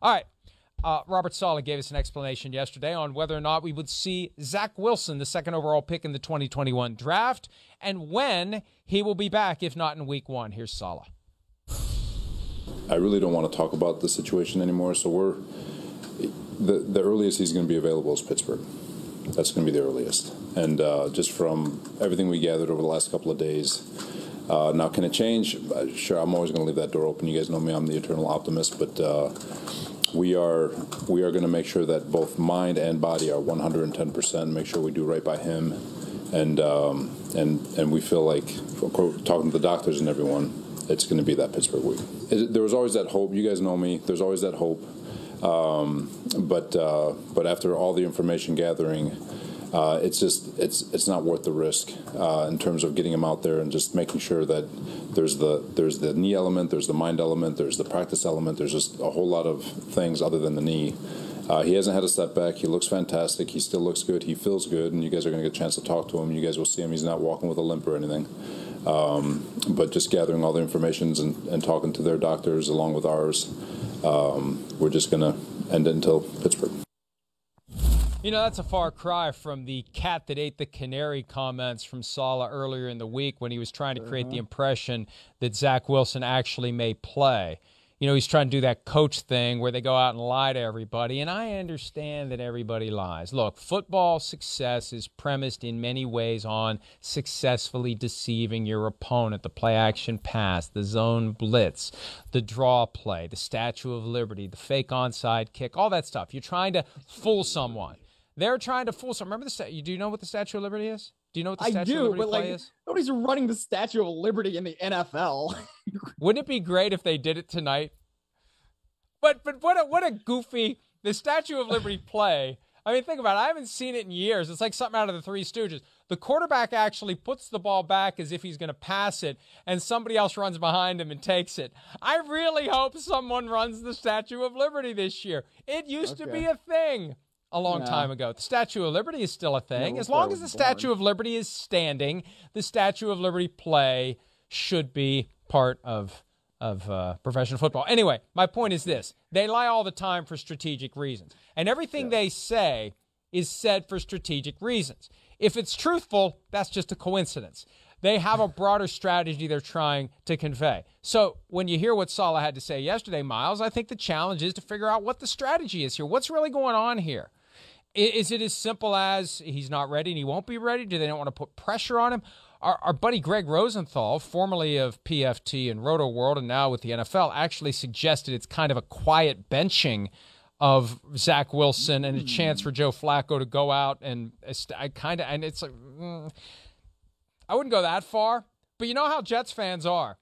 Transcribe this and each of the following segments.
All right. Robert Saleh gave us an explanation yesterday on whether or not we would see Zach Wilson, the second overall pick in the 2021 draft, and when he will be back, if not in week 1. Here's Saleh. I really don't want to talk about the situation anymore, so the earliest he's going to be available is Pittsburgh. That's going to be the earliest. And just from everything we gathered over the last couple of days, now can it change? Sure, I'm always going to leave that door open. You guys know me, I'm the eternal optimist, but we are going to make sure that both mind and body are 110%. Make sure we do right by him, and we feel like, talking to the doctors and everyone, it's going to be that Pittsburgh week. There was always that hope. You guys know me. There's always that hope, but after all the information gathering, it's not worth the risk in terms of getting him out there and just making sure that there's the knee element, there's the mind element, there's the practice element, there's just a whole lot of things other than the knee. He hasn't had a setback. He looks fantastic. He still looks good. He feels good, and you guys are going to get a chance to talk to him. You guys will see him. He's not walking with a limp or anything. But just gathering all the information and talking to their doctors along with ours, we're just going to end it until Pittsburgh. You know, that's a far cry from the cat that ate the canary comments from Saleh earlier in the week when he was trying to create the impression that Zach Wilson actually may play. You know, he's trying to do that coach thing where they go out and lie to everybody, and I understand that everybody lies. Look, football success is premised in many ways on successfully deceiving your opponent. The play-action pass, the zone blitz, the draw play, the Statue of Liberty, the fake onside kick, all that stuff. You're trying to fool someone. They're trying to fool someone. Remember do you know what the Statue of Liberty is? Do you know what the Statue of Liberty play is? Nobody's running the Statue of Liberty in the NFL. Wouldn't it be great if they did it tonight? But what a goofy, the Statue of Liberty play. I mean, think about it. I haven't seen it in years. It's like something out of the Three Stooges. The quarterback actually puts the ball back as if he's going to pass it, and somebody else runs behind him and takes it. I really hope someone runs the Statue of Liberty this year. It used to be a thing a long time ago. The Statue of Liberty is still a thing. As long as the Statue of Liberty is standing, the Statue of Liberty play should be part of professional football. Anyway, my point is this. They lie all the time for strategic reasons. And everything they say is said for strategic reasons. If it's truthful, that's just a coincidence. They have a broader strategy they're trying to convey. So when you hear what Saleh had to say yesterday, Myles, I think the challenge is to figure out what the strategy is here. What's really going on here? Is it as simple as he's not ready and he won't be ready? Do they not want to put pressure on him? Our buddy Greg Rosenthal, formerly of PFT and Roto World and now with the NFL, actually suggested it's kind of a quiet benching of Zach Wilson and a chance for Joe Flacco to go out and it's like, I wouldn't go that far, but you know how Jets fans are.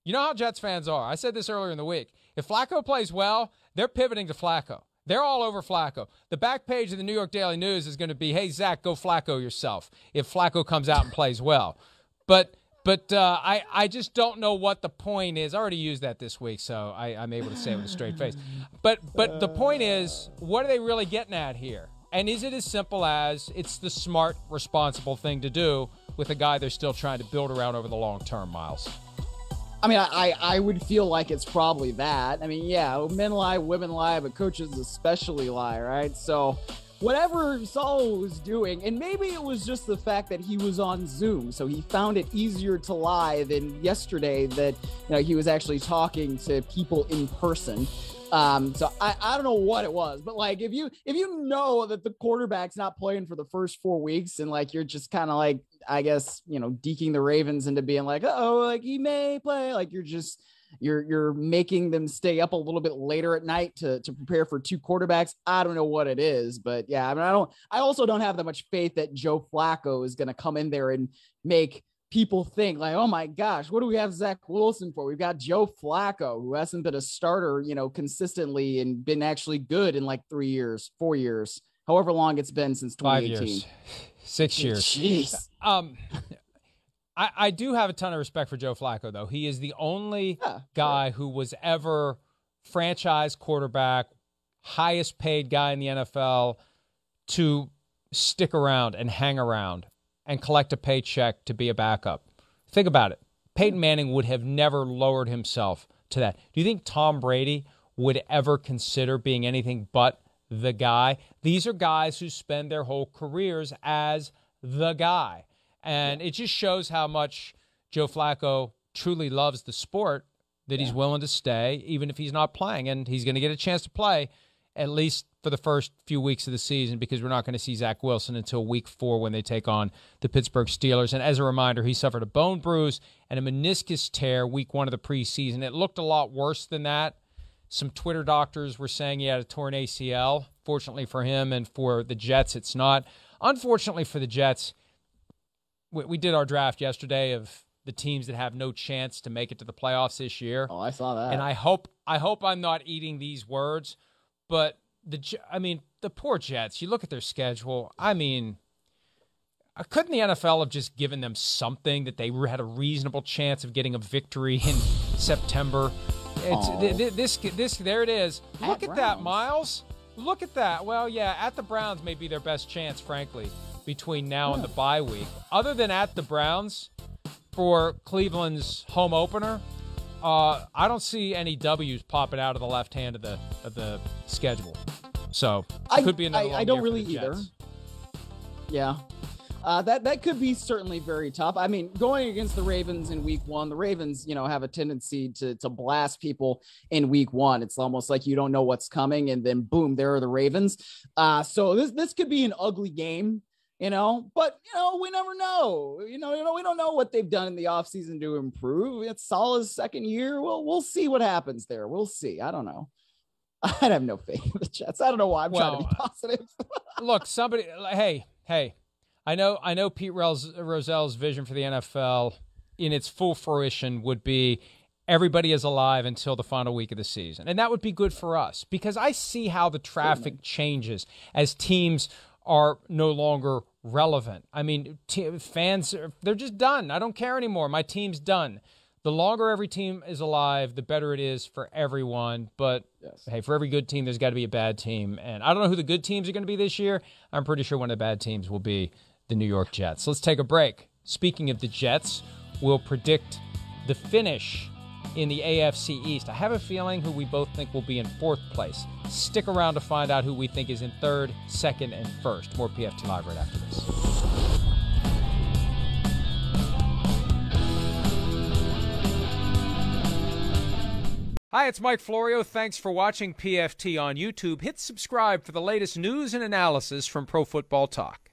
I said this earlier in the week. If Flacco plays well, they're pivoting to Flacco. They're all over Flacco. The back page of the New York Daily News is going to be, hey, Zach, go Flacco yourself if Flacco comes out and plays well. But I just don't know what the point is. I already used that this week, so I'm able to say it with a straight face. But the point is, what are they really getting at here? And is it as simple as it's the smart, responsible thing to do with a guy they're still trying to build around over the long term, Myles? I mean, I would feel like it's probably that. I mean, yeah, men lie, women lie, but coaches especially lie, right? So whatever Saul was doing, and maybe it was just the fact that he was on Zoom, so he found it easier to lie than yesterday that he was actually talking to people in person. So I don't know what it was, but like if you know that the quarterback's not playing for the first 4 weeks and like you're just kind of like, I guess, deking the Ravens into being like, like he may play, like you're making them stay up a little bit later at night to prepare for two quarterbacks. I don't know what it is, but yeah, I mean, I also don't have that much faith that Joe Flacco is going to come in there and make people think like, oh my gosh, what do we have Zach Wilson for? We've got Joe Flacco, who hasn't been a starter, consistently and been actually good in like 3 years, 4 years, however long it's been since 2018. 5 years. 6 years. Jeez. I do have a ton of respect for Joe Flacco, though. He is the only guy who was ever franchise quarterback, highest paid guy in the NFL to stick around and hang around and collect a paycheck to be a backup. Think about it. Peyton Manning would have never lowered himself to that. Do you think Tom Brady would ever consider being anything but the guy. These are guys who spend their whole careers as the guy. And it just shows how much Joe Flacco truly loves the sport, that he's willing to stay even if he's not playing. And he's going to get a chance to play at least for the first few weeks of the season, because we're not going to see Zach Wilson until week 4 when they take on the Pittsburgh Steelers. And as a reminder, he suffered a bone bruise and a meniscus tear week 1 of the preseason. It looked a lot worse than that. Some Twitter doctors were saying he had a torn ACL. Fortunately for him and for the Jets, it's not. Unfortunately for the Jets, we did our draft yesterday of the teams that have no chance to make it to the playoffs this year. Oh, I saw that. And I hope I'm not eating these words, but the poor Jets, you look at their schedule. I mean, couldn't the NFL have just given them something that they had a reasonable chance of getting a victory in September? It's there it is. Look at that, Myles. Look at that. Well, yeah, at the Browns may be their best chance, frankly, between now and the bye week. Other than at the Browns for Cleveland's home opener, I don't see any W's popping out of the left hand of the schedule. So could be another. I don't really either. Yeah, that could be certainly very tough. I mean, going against the Ravens in week 1, the Ravens, have a tendency to blast people in week 1. It's almost like you don't know what's coming, and then boom, there are the Ravens. So this could be an ugly game. But we never know. We don't know what they've done in the offseason to improve. It's Saleh's second year. We'll see what happens there. We'll see. I don't know. I have no faith in the Jets. I don't know why I'm trying to be positive. Look, hey, I know Pete Rozell's vision for the NFL in its full fruition would be everybody is alive until the final week of the season. And that would be good for us, because I see how the traffic changes as teams are no longer relevant. I mean, fans, they're just done. I don't care anymore. My team's done. The longer every team is alive, the better it is for everyone. But, hey, for every good team, there's got to be a bad team. And I don't know who the good teams are going to be this year. I'm pretty sure one of the bad teams will be the New York Jets. Let's take a break. Speaking of the Jets, we'll predict the finish in the AFC East. I have a feeling who we both think will be in 4th place. Stick around to find out who we think is in 3rd, 2nd, and 1st. More PFT Live right after this. Hi, it's Mike Florio. Thanks for watching PFT on YouTube. Hit subscribe for the latest news and analysis from Pro Football Talk.